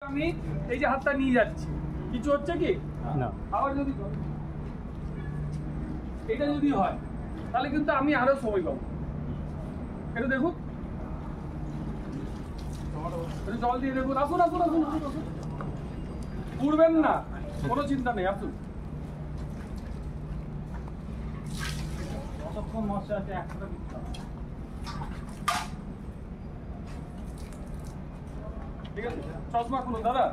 আমি এই যে হাতটা নিয়ে যাচ্ছি, কিছু হচ্ছে কি না? আবার যদি এটা যদি হয় তাহলে কিন্তু আমি আরো সময় পাবো। এটা দেখুন, জল দিয়ে দেখুন। আসুন আসুন আসুন আসুন, উড়বেন না, কোনো চিন্তা নেই, আসুন। কতক্ষণ মশা আছে একটা ঠিক আছে। চশমা খুলুন দাদা,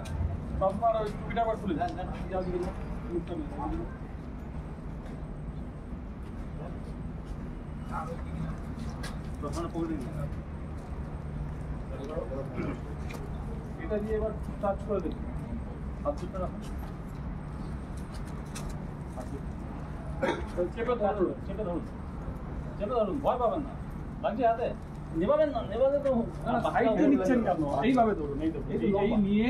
চশমা আর ওই টুপিটা আবার খুলে দেন। এটা দিয়ে এবার চার্জ করে দেবেন। চেপে ধরুন, চেপে ধরুন, চেপে ধরুন, ভয় পাবেন না। লাগছে হাতে, নেবাবেন না, নেবালে তো সাইডে নিচ্ছেন কেন? এইভাবে ধরুন, এই ধরুন, এই নিয়ে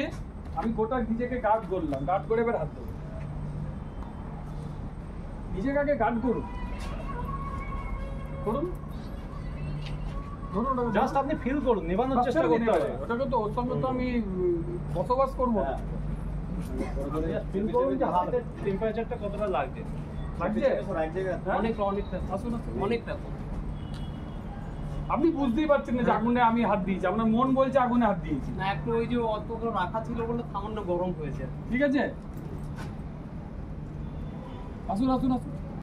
আমি গোটা নিজেকে গার্ড করলাম, গার্ড করে এবার হাত দেবো। নিজেকে আগে গার্ড করুন, করুন, ধরুন, জাস্ট আপনি ফিল করুন, নেবানোর চেষ্টা করতে হবে। ওটাকে তো ওর সঙ্গে তো আমি বসবাস করবো। ফিল করুন যে হাতের টেম্পারেচারটা কতটা লাগছে। লাগছে অনেকটা, আসুন অনেকটা। আপনি বুঝতেই পারছেন না যে আগুনে আমি হাত দিয়েছি, আপনার মন বলছে আগুনে হাত দিয়েছি না। একটু ওই যে অতগুলো রাখা ছিল বলে সামান্য গরম হয়েছে। ঠিক আছে, আসুন আসুন আসুন।